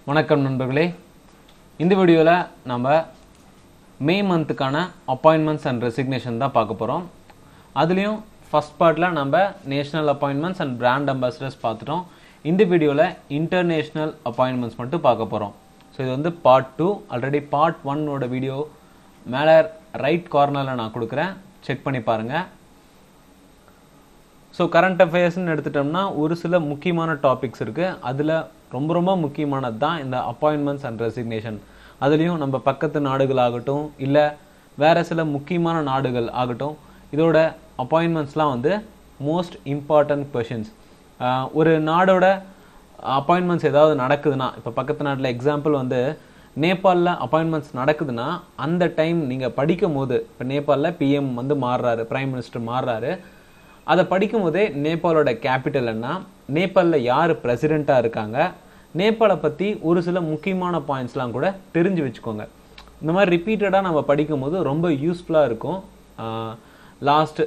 வணக்கம் நண்பர்களே, இந்த வீடியோவில் நம்ம மே மந்த்துக்கான அப்பாயின்மெண்ட்ஸ் அண்ட் ரெசிக்னேஷன் தான் பார்க்க போகிறோம். அதுலேயும் ஃபஸ்ட் பார்ட்டில் நம்ம national appointments and brand ambassadors பார்த்துட்டோம். இந்த வீடியோவில் இன்டர்நேஷ்னல் அப்பாயின்மெண்ட்ஸ் மட்டும் பார்க்க போகிறோம். ஸோ இது வந்து பார்ட் 2. ஆல்ரெடி பார்ட் 1 வீடியோ மேலே ரைட் கார்னரில் நான் கொடுக்குறேன், செக் பண்ணி பாருங்கள். ஸோ கரண்ட் அஃபேர்ஸ்ன்னு எடுத்துட்டோம்னா ஒரு சில முக்கியமான டாபிக்ஸ் இருக்குது. அதில் ரொம்ப முக்கியமானது தான் இந்த அப்பாயின்மெண்ட்ஸ் அண்ட் ரெசிக்னேஷன். அதுலேயும் நம்ம பக்கத்து நாடுகள் ஆகட்டும், இல்லை வேறு சில முக்கியமான நாடுகள் ஆகட்டும், இதோட அப்பாயின்மெண்ட்ஸ்லாம் வந்து மோஸ்ட் இம்பார்ட்டன்ட் கொஷின்ஸ். ஒரு நாடோட அப்பாயின்மெண்ட்ஸ் ஏதாவது நடக்குதுன்னா, இப்போ பக்கத்து நாட்டில் எக்ஸாம்பிள் வந்து நேபாளில் அப்பாயின்மெண்ட்ஸ் நடக்குதுன்னா, அந்த டைம் நீங்கள் படிக்கும் போது, இப்போ நேபாளில் பிஎம் வந்து மாறுறாரு, பிரைம் மினிஸ்டர் மாறுறாரு, அதை படிக்கும் போதே நேபாளோட கேபிட்டல் என்ன, நேபாளில் யார் பிரசிடெண்ட்டாக இருக்காங்க, நேபாளை பற்றி ஒரு சில முக்கியமான பாயிண்ட்ஸ்லாம் கூட தெரிஞ்சு வச்சுக்கோங்க. இந்த மாதிரி ரிப்பீட்டடாக நம்ம படிக்கும் போது ரொம்ப யூஸ்ஃபுல்லாக இருக்கும். லாஸ்ட்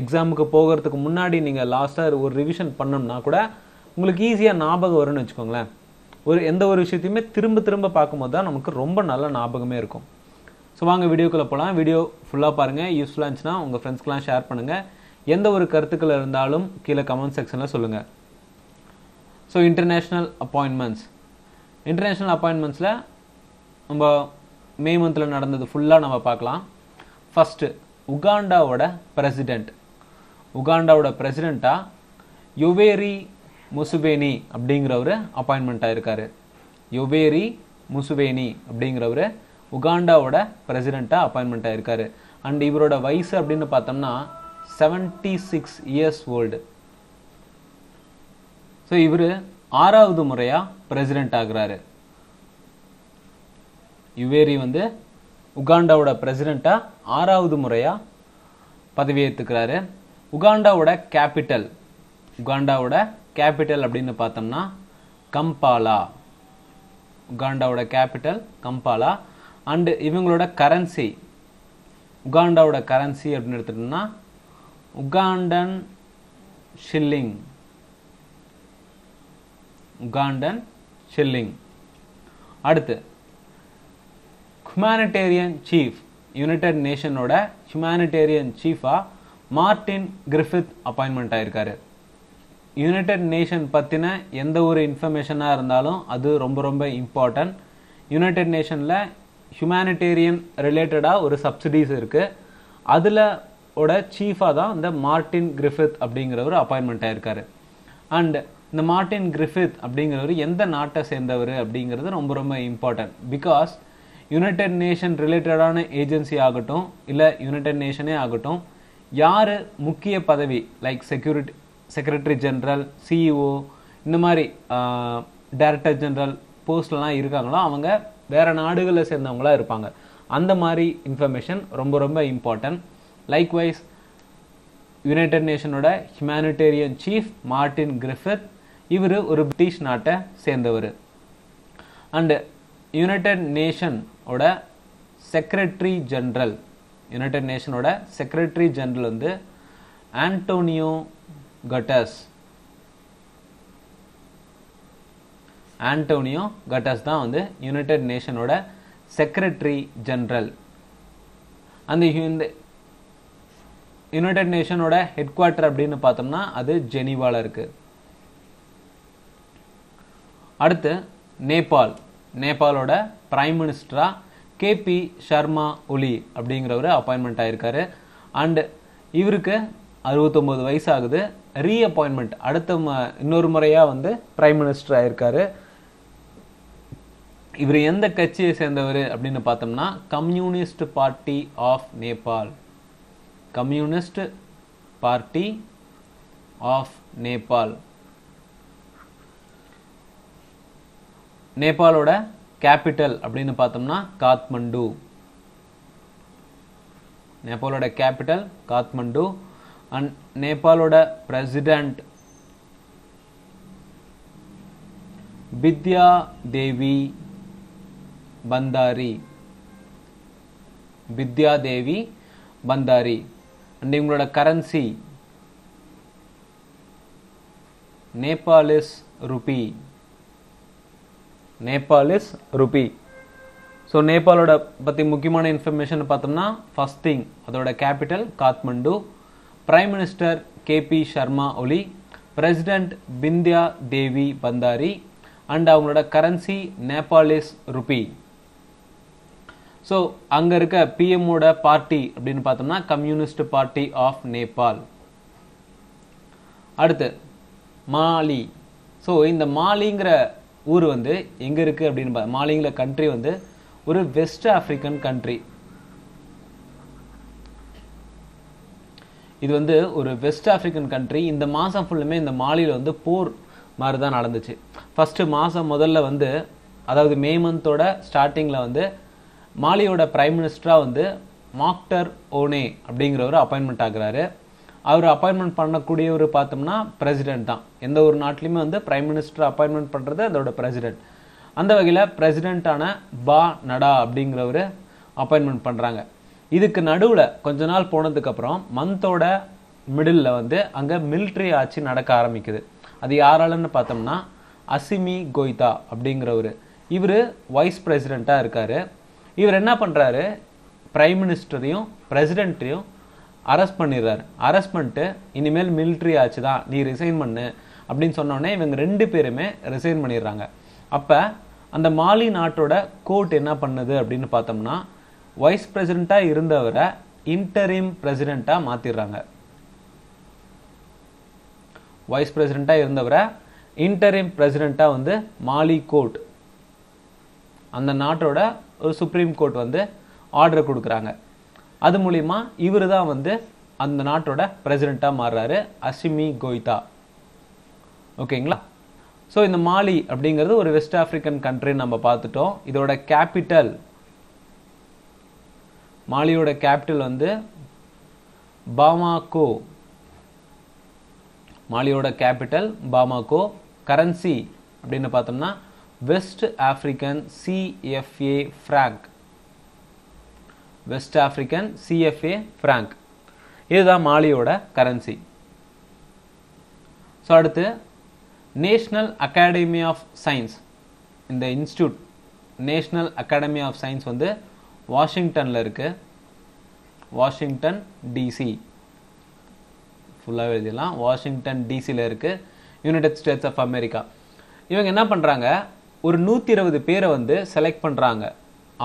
எக்ஸாமுக்கு போகிறதுக்கு முன்னாடி நீங்கள் லாஸ்ட்டாக ஒரு ரிவிஷன் பண்ணோம்னா கூட உங்களுக்கு ஈஸியாக ஞாபகம் வரும்னு வச்சுக்கோங்களேன். எந்த ஒரு விஷயத்தையுமே திரும்ப பார்க்கும்போது தான் நமக்கு ரொம்ப நல்ல ஞாபகமே இருக்கும். ஸோ வாங்க வீடியோக்குள்ளே போகலாம். வீடியோ ஃபுல்லாக பாருங்கள். யூஸ்ஃபுல்லாக இருந்துச்சுன்னா உங்கள் ஃப்ரெண்ட்ஸ்க்கெலாம் ஷேர் பண்ணுங்கள். எந்த ஒரு கருத்துக்கள் இருந்தாலும் கீழே கமெண்ட் செக்ஷனில் சொல்லுங்கள். ஸோ இன்டர்நேஷ்னல் அப்பாயின்மெண்ட்ஸில் நம்ம மே மந்தில் நடந்தது ஃபுல்லாக நம்ம பார்க்கலாம். ஃபஸ்ட்டு உகாண்டாவோட பிரசிடெண்ட்டாக யோவேரி முசுவேனி அப்படிங்கிறவர் அப்பாயின்மெண்ட் ஆகிருக்காரு. யோவேரி முசுவேனி அப்படிங்கிறவர் உகாண்டாவோட பிரசிடெண்ட்டாக அப்பாயின்மெண்ட் ஆகிருக்காரு. அண்ட் இவரோட வயசு அப்படின்னு பார்த்தோம்னா 76 இயர்ஸ் ஓல்டு. ஸோ இவர் 6வது முறையாக பிரசிடெண்ட் ஆகுறாரு. யுவேரி வந்து உகாண்டாவோட பிரசிடெண்ட்டாக 6வது முறையாக பதவியேற்றுக்கிறாரு. உகாண்டாவோட கேபிட்டல் அப்படின்னு பார்த்தோம்னா கம்பாலா. அண்ட் இவங்களோட உகாண்டாவோட கரன்சி அப்படின்னு எடுத்துட்டோம்னா உகாண்டன் ஷில்லிங். அடுத்து ஹியூமனிடேரியன் சீஃப், யுனைடெட் நேஷனோட ஹியூமனிடேரியன் சீஃபா மார்டின் கிரிஃபித் அப்பாயின்மெண்ட் ஆயிருக்காரு. யுனைடெட் நேஷன் பற்றின எந்த ஒரு இன்ஃபர்மேஷனாக இருந்தாலும் அது ரொம்ப இம்பார்ட்டன்ட். யுனைடெட் நேஷனில் ஹியூமனிடேரியன் ரிலேட்டடாக ஒரு சப்சிடிஸ் இருக்குது. அதில் சீஃபாக தான் இந்த மார்டின் கிரிஃபித் அப்படிங்கிறவர் அப்பாயின்மெண்ட் ஆயிருக்காரு. அண்ட் இந்த மார்டின் கிரிஃபித் அப்படிங்கிறவர் எந்த நாட்டை சேர்ந்தவர் அப்படிங்கிறது ரொம்ப இம்பார்ட்டன்ட். பிகாஸ் யுனைடெட் நேஷன் ரிலேட்டடான ஏஜென்சி ஆகட்டும், இல்லை யுனைடெட் நேஷனே ஆகட்டும், யார் முக்கிய பதவி லைக் செக்ரட்டரி ஜெனரல், சிஇஓ, இந்த மாதிரி டைரக்டர் ஜெனரல் போஸ்ட்லாம் இருக்காங்களோ அவங்க வேறு நாடுகளில் சேர்ந்தவங்களா இருப்பாங்க. அந்த மாதிரி இன்ஃபர்மேஷன் ரொம்ப இம்பார்ட்டன்ட். லைக்வைஸ் யுனைடெட் நேஷனோட ஹியூமனிடேரியன் சீஃப் மார்டின் கிரிஃபித், இவர் ஒரு பிரிட்டிஷ் நாட்டை சேர்ந்தவர். அண்டு யுனைடெட் நேஷனோட செக்ரட்டரி ஜெனரல் வந்து ஆண்டோனியோ கட்டஸ் தான் வந்து யுனைடெட் நேஷனோட செக்ரட்டரி ஜெனரல். அந்த யுனைடெட் நேஷனோட ஹெட் குவார்ட்டர் அப்படின்னு பார்த்தோம்னா அது ஜெனீவால இருக்கு. அடுத்து நேபாளோட பிரைம் மினிஸ்டரா கேபி சர்மா ஒலி அப்படிங்கிறவர் அப்பாயின்மெண்ட் ஆயிருக்காரு. அண்ட் இவருக்கு 69 வயசு ஆகுது. ரீஅப்பாயின்மெண்ட் இன்னொரு முறையாக வந்து பிரைம் மினிஸ்டர் ஆயிருக்காரு. இவர் எந்த கட்சியை சேர்ந்தவர் அப்படின்னு பார்த்தோம்னா கம்யூனிஸ்ட் பார்ட்டி ஆஃப் நேபாள். நேபாளோட கேபிட்டல் அப்படின்னு பார்த்தோம்னா காத்மண்டு. அண்ட் நேபாளோட பிரசிடென்ட் பித்யா தேவி பந்தாரி. அண்ட் இவங்களோட currency Nepalese rupee. Nepalese rupee. So நேபாளோட பற்றி முக்கியமான இன்ஃபர்மேஷன் பார்த்தோம்னா, ஃபர்ஸ்ட் திங் அதோட capital Kathmandu, prime minister KP Sharma Oli, president Bindya Devi Bhandari, and அவங்களோட கரன்சி நேபாளிஸ் ருபி. ஸோ அங்கே இருக்க பிஎம்மோட பார்ட்டி அப்படின்னு பார்த்தோம்னா கம்யூனிஸ்ட் பார்ட்டி ஆஃப் நேபாள். அடுத்து மாலி. ஸோ இந்த மாலிங்கிற ஊர் வந்து எங்கே இருக்குது அப்படின்னு மாலிங்கிற கண்ட்ரி வந்து ஒரு வெஸ்ட் ஆப்பிரிக்கன் கண்ட்ரி. இது வந்து ஒரு வெஸ்ட் ஆப்பிரிக்கன் கண்ட்ரி. இந்த மாதம் ஃபுல்லுமே இந்த மாலியில் வந்து போர் மாதிரி தான் நடந்துச்சு. ஃபஸ்ட்டு மாதம் முதல்ல வந்து, அதாவது மே மந்தோட ஸ்டார்டிங்கில் வந்து மாலியோட பிரைம் மினிஸ்டராக வந்து மாக்டர் ஓனே அப்படிங்கிறவர் அப்பாயின்மெண்ட் ஆகுறாரு. அவர் அப்பாயின்மெண்ட் பண்ணக்கூடியவர் பார்த்தோம்னா பிரசிடென்ட் தான். எந்த ஒரு நாட்டிலையுமே வந்து பிரைம் மினிஸ்டர் அப்பாயின்மெண்ட் பண்ணுறது அதோட பிரசிடென்ட். அந்த வகையில் பிரசிடென்ட்டான பா நடா அப்படிங்கிறவர் அப்பாயின்மெண்ட் பண்ணுறாங்க. இதுக்கு நடுவில் கொஞ்ச நாள் போனதுக்கப்புறம் மந்தோட மிடில் வந்து அங்கே மிலிட்ரி ஆட்சி நடக்க ஆரம்பிக்குது. அது யாராலன்னு பார்த்தோம்னா அசிமி கோய்தா அப்படிங்கிறவர். இவர் வைஸ் பிரசிடெண்ட்டாக இருக்கார். இவர் என்ன பண்ணுறாரு, பிரைம் மினிஸ்டரையும் பிரசிடென்ட்டையும் அரெஸ்ட் பண்ணிடுறாரு. அரெஸ்ட் பண்ணிட்டு இனிமேல் மிலிட்ரி ஆட்சி தான், நீ ரிசைன் பண்ணு அப்படின்னு சொன்னோடனே இவங்க 2 பேருமே ரிசைன் பண்ணிடுறாங்க. அப்போ அந்த மாலி நாட்டோட கோர்ட் என்ன பண்ணுது அப்படின்னு பார்த்தோம்னா, வைஸ் பிரசிடெண்ட்டாக இருந்தவரை இன்டரிம் பிரசிடெண்ட்டாக மாற்றிடுறாங்க. வைஸ் பிரசிடெண்ட்டாக இருந்தவரை இன்டரிம் பிரசிடெண்ட்டாக வந்து மாலி கோர்ட், அந்த நாட்டோட ஒரு சுப்ரீம் கோர்ட் வந்து ஆர்டர் கொடுக்குறாங்க. அது மூலிமா இவர் தான் வந்து அந்த நாட்டோட பிரசிடெண்ட்டாக மாறுறாரு, அசிமி கோய்தா. ஓகேங்களா? ஸோ இந்த மாலி அப்படிங்கிறது ஒரு வெஸ்ட் ஆப்பிரிக்கன் கண்ட்ரி நம்ம பார்த்துட்டோம். இதோட கேபிட்டல், மாலியோட கேபிட்டல் வந்து பாமாகோ. மாலியோட கேபிட்டல் பாமாகோ. கரன்சி அப்படின்னு பார்த்தோம்னா West African CFA franc. West African CFA franc, இதுதான் மாலியோட கரன்சி. ஸோ அடுத்து நேஷ்னல் அகாடமி ஆஃப் சயின்ஸ். இந்த institute National Academy of Science வந்து வாஷிங்டனில் இருக்குது. வாஷிங்டன் டிசி, ஃபுல்லாக எழுதிடலாம். வாஷிங்டன் டிசியில் இருக்குது, யுனைடெட் ஸ்டேட்ஸ் ஆஃப் அமெரிக்கா. இவங்க என்ன பண்ணுறாங்க, ஒரு 120 பேரை வந்து செலக்ட் பண்ணுறாங்க.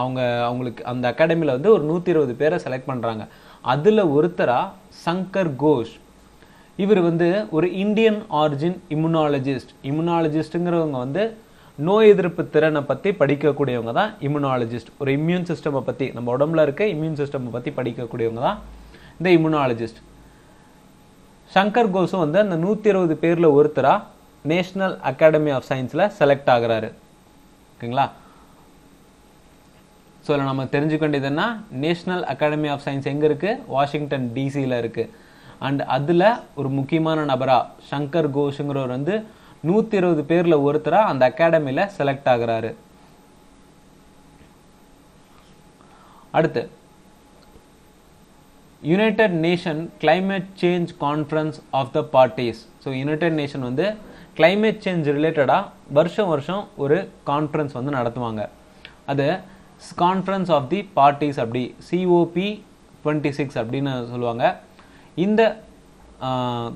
அவங்களுக்கு அந்த அகாடமியில் வந்து ஒரு 120 பேரை செலக்ட் பண்ணுறாங்க. அதில் ஒருத்தராக சங்கர் கோஷ். இவர் வந்து ஒரு இந்தியன் ஆரிஜின் இம்யூனாலஜிஸ்ட். இம்யூனாலஜிஸ்ட்டுங்கிறவங்க வந்து நோய் எதிர்ப்பு திறனை பற்றி படிக்கக்கூடியவங்க தான் இம்யூனாலஜிஸ்ட். ஒரு இம்யூன் சிஸ்டமை பற்றி, நம்ம உடம்புல இருக்க இம்யூன் சிஸ்டமை பற்றி படிக்கக்கூடியவங்க தான் இந்த இம்யூனாலஜிஸ்ட். சங்கர் கோஷும் வந்து அந்த 120 பேரில் ஒருத்தராக நேஷ்னல் அகாடமி ஆஃப் சயின்ஸில் செலக்ட் ஆகுறாரு. ஓகேங்களா? ஸோ இதில் நம்ம தெரிஞ்சுக்க வேண்டியது என்ன, நேஷ்னல் அகாடமி ஆஃப் சயின்ஸ் எங்கே இருக்குது, வாஷிங்டன் டிசியில் இருக்குது. அண்ட் அதில் ஒரு முக்கியமான நபராக சங்கர் கோஷுங்கிறவர் வந்து 120 பேரில் ஒருத்தராக அந்த அகாடமியில் செலக்ட் ஆகுறாரு. அடுத்து United Nation Climate Change Conference of the Parties. So United Nation வந்து கிளைமேட் சேஞ்ச் ரிலேட்டடாக வருஷம் ஒரு கான்ஃபரன்ஸ் வந்து நடத்துவாங்க. அது கான்ஃபரன்ஸ் ஆஃப் தி பார்ட்டிஸ், அப்படி COP26 அப்படின்னு சொல்லுவாங்க. இந்த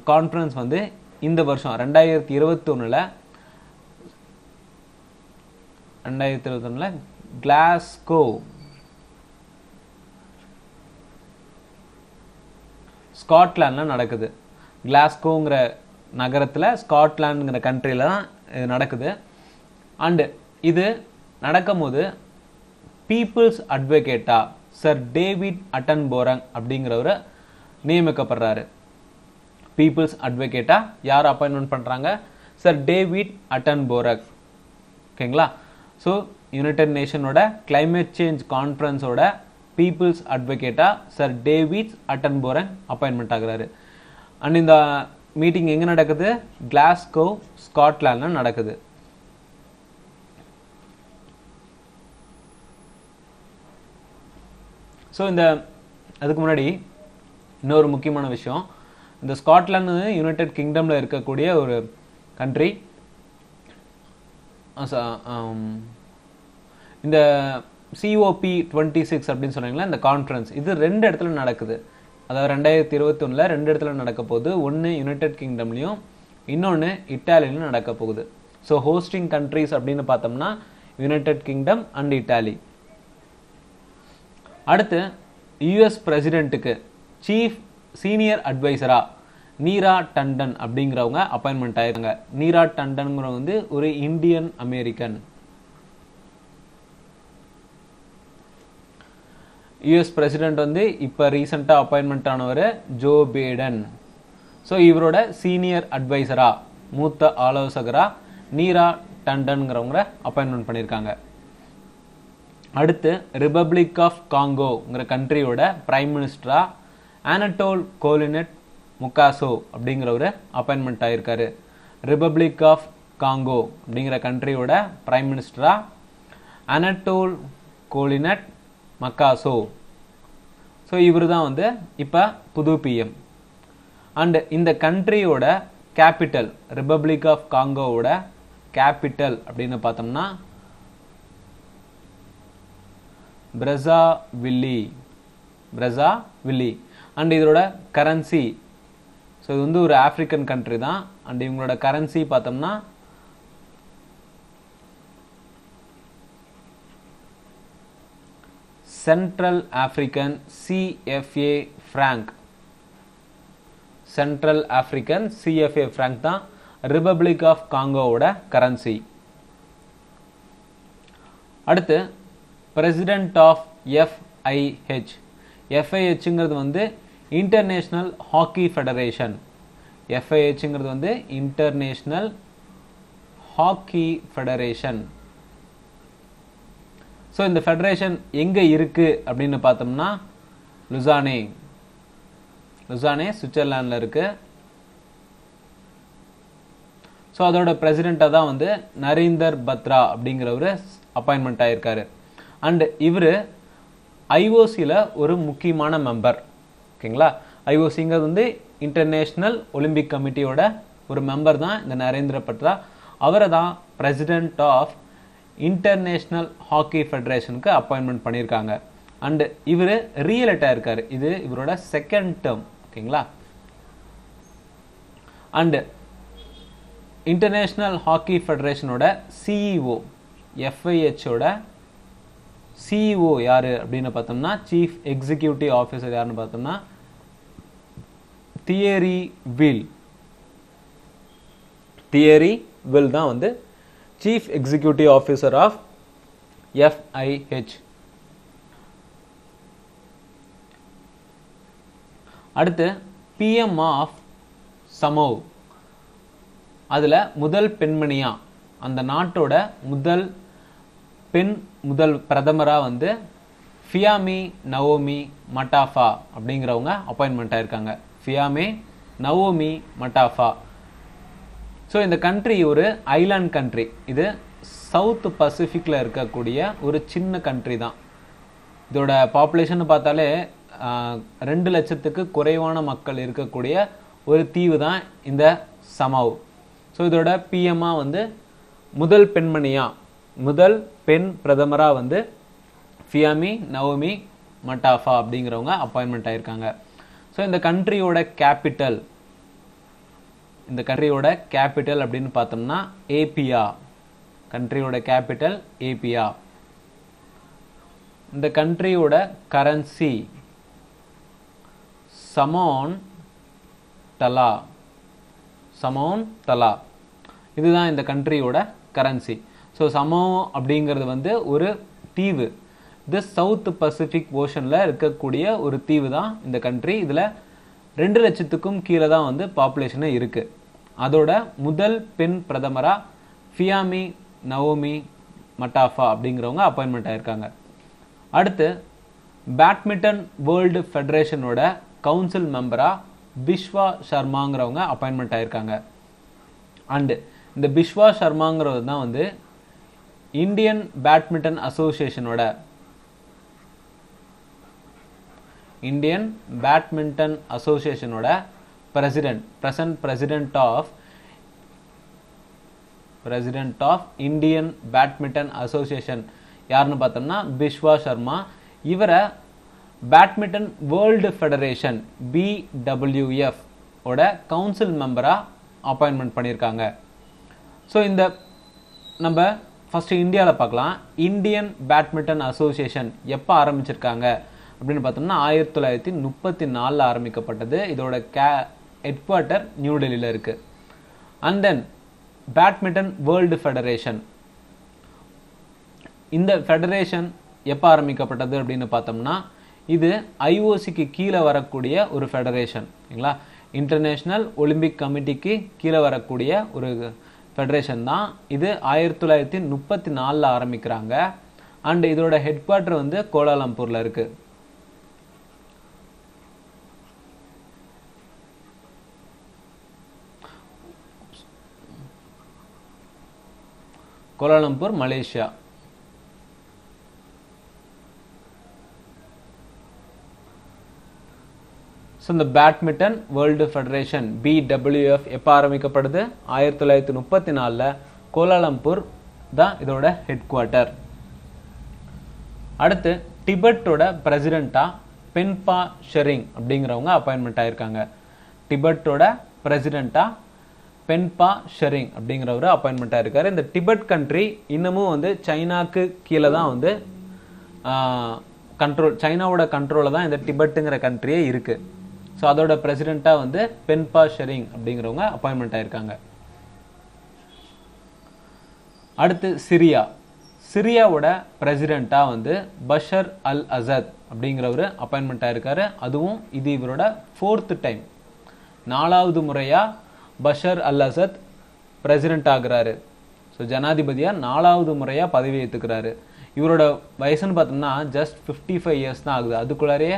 கான்ஃபரன்ஸ் வந்து இந்த வருஷம் 2021 கிளாஸ்கோ ஸ்காட்லாண்டில் நடக்குது. கிளாஸ்கோங்கிற நகரத்தில் ஸ்காட்லாண்டுங்கிற கண்ட்ரியில் தான் இது நடக்குது. அண்டு இது நடக்கும் போது பீப்புள்ஸ் அட்வொகேட்டா சர் டேவிட் அட்டன்போரங் அப்படிங்கிறவரை நியமிக்கப்படுறாரு. பீப்புள்ஸ் அட்வொகேட்டா யார் அப்பாயின்மெண்ட் பண்ணுறாங்க, சர் டேவிட் அட்டன்போரங். ஓகேங்களா? ஸோ யுனைடெட் நேஷனோட கிளைமேட் சேஞ்ச் கான்ஃபரன்ஸோட பீப்புள்ஸ் அட்வொகேட்டா சர் டேவிட் அட்டன்போரங் அப்பாயின்மெண்ட் ஆகுறாரு. அண்ட் இந்த மீட்டிங் எங்கே நடக்குது, கிளாஸ்கோ ஸ்காட்லாண்டில் நடக்குது. ஸோ அதுக்கு முன்னாடி இன்னொரு முக்கியமான விஷயம், இந்த ஸ்காட்லாந்து யுனைடெட் கிங்டமில் இருக்கக்கூடிய ஒரு கண்ட்ரி. இந்த COP26 அப்படின்னு சொன்னீங்களா, இந்த கான்ஃபரன்ஸ் இது 2 இடத்துல நடக்குது. அதாவது 2021 2 இடத்துல நடக்க போகுது. ஒன்று யுனைடெட் கிங்டம்லையும் இன்னொன்று இட்டாலியிலும் நடக்க போகுது. ஸோ ஹோஸ்டிங் கண்ட்ரிஸ் அப்படின்னு பார்த்தோம்னா யுனைடெட் கிங்டம் அண்ட் இட்டாலி. அடுத்து யுஎஸ் பிரசிடென்ட்டுக்கு சீஃப் சீனியர் அட்வைசரா நீரா டண்டன் அப்படிங்கிறவங்க அப்பாயின்மெண்ட் ஆயிருக்காங்க. நீரா டண்டன்ங்கிறவங்க வந்து ஒரு இந்தியன் அமெரிக்கன். யுஎஸ் பிரசிடென்ட் வந்து இப்போ ரீசெண்டாக அப்பாயின்மெண்ட் ஆனவர் ஜோ பைடன். ஸோ இவரோட சீனியர் அட்வைசரா மூத்த ஆலோசகரா நீரா டண்டன்ங்கிறவங்க அப்பாயின்மெண்ட் பண்ணியிருக்காங்க. அடுத்து ரிபப்ளிக் ஆஃப் காங்கோங்கிற கண்ட்ரியோட பிரைம் மினிஸ்டரா ஆனட்டோல் கோலினட் முக்காசோ அப்படிங்கிறவர் அப்பாயின்மெண்ட் ஆயிருக்காரு. ரிபப்ளிக் ஆஃப் காங்கோ அப்படிங்கிற கண்ட்ரியோட பிரைம் மினிஸ்டரா ஆனட்டோல் கோலினட் மக்காசோ. ஸோ இவர் தான் வந்து இப்போ புது பிஎம். அண்ட் இந்த கண்ட்ரியோட கேபிட்டல், ரிபப்ளிக் ஆஃப் காங்கோவோட கேபிட்டல் அப்படின்னு பார்த்தோம்னா பிரஸாவில்லி. அண்ட் இதோட கரன்சி, ஸோ இது வந்து ஒரு ஆப்பிரிக்கன் கண்ட்ரி தான். அண்ட் இவங்களோட கரன்சி பார்த்தோம்னா Central African CFA franc. Central African CFA franc தான் ரிபப்ளிக் ஆஃப் காங்கோவோட கரன்சி. அடுத்து பிரசிடென்ட் ஆஃப் FIH. FIHங்கிறது வந்து இன்டர்நேஷ்னல் ஹாக்கி ஃபெடரேஷன். FIHங்கிறது வந்து இன்டர்நேஷ்னல் ஹாக்கி ஃபெடரேஷன். ஸோ இந்த ஃபெடரேஷன் எங்கே இருக்குது அப்படின்னு பார்த்தோம்னா லுசானே சுவிட்சர்லாண்டில் இருக்குது. ஸோ அதோட பிரசிடெண்ட்டாக தான் வந்து நரீந்தர் பத்ரா அப்படிங்கிறவர் அப்பாயின்மெண்ட் ஆகியிருக்காரு. அண்ட் இவர் ஐஓசியில் ஒரு முக்கியமான மெம்பர். ஓகேங்களா, ஐஓசிங்கிறது வந்து இன்டர்நேஷ்னல் ஒலிம்பிக் கமிட்டியோட ஒரு மெம்பர் தான் இந்த நரேந்திர பத்ரா. அவரை தான் பிரசிடென்ட் ஆஃப் இன்டர்நேஷ்னல் ஹாக்கி ஃபெடரேஷனுக்கு அப்பாயின்மெண்ட் பண்ணியிருக்காங்க. அண்ட் இவர் ரீஎலெக்ட் ஆயிருக்காரு. இது இவரோட செகண்ட் டேர்ம். ஓகேங்களா, அண்ட் இன்டர்நேஷ்னல் ஹாக்கி ஃபெடரேஷனோட CEO, FIHோட CEO யாரு அப்படின்னு பார்த்தோம்னா சீஃப் எக்ஸிக்யூட்டிவ் ஆஃபீஸர் யாருன்னு பார்த்தோம்னா தியரி வில் தான் வந்து chief executive officer of FIH. அடுத்து PM ஆஃப் சமோ. அதில் முதல் பெண்மணியா, அந்த நாட்டோட முதல் பிரதமராக வந்து ஃபியாமி நவோமி மட்டாஃபா அப்படிங்கிறவங்க அப்பாயின்மெண்ட் ஆயிருக்காங்க. ஃபியாமே நவோமி மட்டாஃபா. ஸோ இந்த கண்ட்ரி ஒரு ஐலாண்ட் கண்ட்ரி. இது சவுத் பசிபிக்கில் இருக்கக்கூடிய ஒரு சின்ன கண்ட்ரி தான். இதோட பாப்புலேஷன் பார்த்தாலே 2 லட்சத்துக்கு குறைவான மக்கள் இருக்கக்கூடிய ஒரு தீவு தான் இந்த சமாவ். ஸோ இதோட பிஎம்மா வந்து முதல் பெண் பிரதமராக வந்து ஃபியாமி நவோமி மட்டாஃபா அப்படிங்கிறவங்க அப்பாயின்மெண்ட் ஆயிருக்காங்க. ஸோ இந்த கண்ட்ரியோட கேபிட்டல் அப்படின்னு பார்த்தோம்னா ஏபியா. கண்ட்ரியோட கேபிட்டல் ஏபியா. இந்த கண்ட்ரியோட கரன்சி சமோன் தலா. இதுதான் இந்த கண்ட்ரியோட கரன்சி. ஸோ சமோ அப்படிங்கிறது வந்து ஒரு தீவு. இது சவுத் பசிபிக் ஓஷனில் இருக்கக்கூடிய ஒரு தீவு தான் இந்த கண்ட்ரி. இதில் 2 லட்சத்துக்கும் கீழே தான் வந்து பாப்புலேஷனே இருக்குது. அதோட முதல் பெண் பிரதமராக ஃபியாமி நவோமி மட்டாஃபா அப்படிங்கிறவங்க அப்பாயின்மெண்ட் ஆயிருக்காங்க. அடுத்து பேட்மிண்டன் வேர்ல்டு ஃபெடரேஷனோட கவுன்சில் மெம்பராக பிஸ்வா சர்மாங்கிறவங்க அப்பாயின்மெண்ட் ஆயிருக்காங்க. அண்டு இந்த பிஸ்வா சர்மாங்கிறது தான் வந்து இந்தியன் பேட்மிண்டன் அசோசியேஷனோட president of president of Indian badminton association யாருன்னு பார்த்தோம்னா பிஸ்வா சர்மா. இவரை பேட்மிண்டன் வேர்ல்டு ஃபெடரேஷன் BWF ஓட கவுன்சில் மெம்பராக அப்பாயின்மெண்ட் பண்ணியிருக்காங்க. ஸோ இந்த நம்ம ஃபஸ்ட்டு இந்தியாவில் பார்க்கலாம். இந்தியன் பேட்மிண்டன் அசோசியேஷன் எப்போ ஆரம்பிச்சிருக்காங்க அப்படின்னு பார்த்தோம்னா 1934 ஆரம்பிக்கப்பட்டது. இதோட ஹெட் குவார்ட்டர் நியூ டெல்லியில் இருக்குது. And then badminton world federation, இந்த ஃபெடரேஷன் எப்போ ஆரம்பிக்கப்பட்டது அப்படின்னு பார்த்தோம்னா இது IOCக்கு கீழே வரக்கூடிய ஒரு ஃபெடரேஷன், சரிங்களா. இன்டர்நேஷ்னல் ஒலிம்பிக் கமிட்டிக்கு கீழே வரக்கூடிய ஒரு ஃபெடரேஷன் தான் இது. 1934 ஆரம்பிக்கிறாங்க. அண்ட் இதோட ஹெட் குவார்ட்டர் வந்து கோலாலம்பூரில் இருக்கு. Kuala Lumpur, Malaysia. ஸோ இந்த பேட்மிண்டன் வேர்ல்டு ஃபெடரேஷன் BWF எப்போ ஆரம்பிக்கப்படுது? 1934 கோலாலம்பூர் தான் இதோட ஹெட் குவார்ட்டர். அடுத்து டிபெட்டோட பிரசிடென்ட்டாக பென்பா ஷெரிங் அப்படிங்கிறவங்க அப்பாயின்மெண்ட் ஆயிருக்காங்க. டிபெட்டோட பிரசிடென்ட்டாக பென்பா ஷெரிங் அப்படிங்கிறவர் அப்பாயின்மெண்ட் ஆயிருக்காரு. இந்த டிபெட் கண்ட்ரி இன்னமும் வந்து சைனாக்கு கீழே தான் வந்து சைனாவோட கண்ட்ரோலில் தான் இந்த டிபெட்டுங்கிற கண்ட்ரியே இருக்குது. ஸோ அதோட பிரசிடெண்ட்டாக வந்து பென்பா ஷெரிங் அப்படிங்கிறவங்க அப்பாயின்மெண்ட் ஆயிருக்காங்க. அடுத்து சிரியாவோட பிரசிடெண்ட்டாக வந்து பஷர் அல் அசத் அப்படிங்கிறவர் அப்பாயின்மெண்ட் ஆயிருக்காரு. அதுவும் இது இவரோட 4th டைம், 4வது முறையாக பஷர் அல் அசத் பிரசிடெண்ட் ஆகுறாரு. ஸோ ஜனாதிபதியாக 4வது முறையாக பதவி ஏற்றுக்கிறாரு. இவரோட வயசுன்னு பார்த்தோம்னா ஜஸ்ட் 55 இயர்ஸ் தான் ஆகுது. அதுக்குள்ளாரையே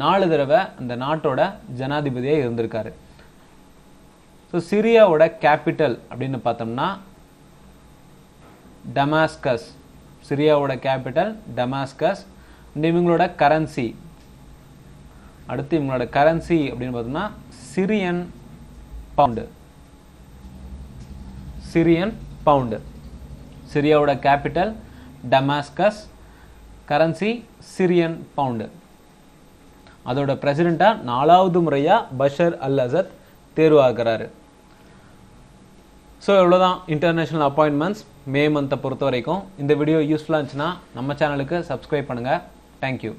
4 தடவை அந்த நாட்டோட ஜனாதிபதியாக இருந்திருக்காரு. ஸோ சிரியாவோட கேபிட்டல் அப்படின்னு பார்த்தோம்னா டமாஸ்கஸ். சிரியாவோட கேபிட்டல் டமாஸ்கஸ். இவங்களோட கரன்சி, அடுத்து இவங்களோட கரன்சி அப்படின்னு பார்த்தோம்னா சிரியன் பவுண்டு. Syrian pound. சிரியாவோட capital Damascus, currency Syrian pound. அதோட பிரசிடெண்ட்டாக 4வது முறையாக பஷர் அல் அசத் தேர்வாகிறாரு. ஸோ இவ்வளோதான் இன்டர்நேஷ்னல் அப்பாயின்மெண்ட்ஸ் மே மந்த்தை பொறுத்த வரைக்கும். இந்த வீடியோ யூஸ்ஃபுல்லாக இருந்துச்சுன்னா நம்ம சேனலுக்கு சப்ஸ்கிரைப் பண்ணுங்கள். தேங்க்யூ.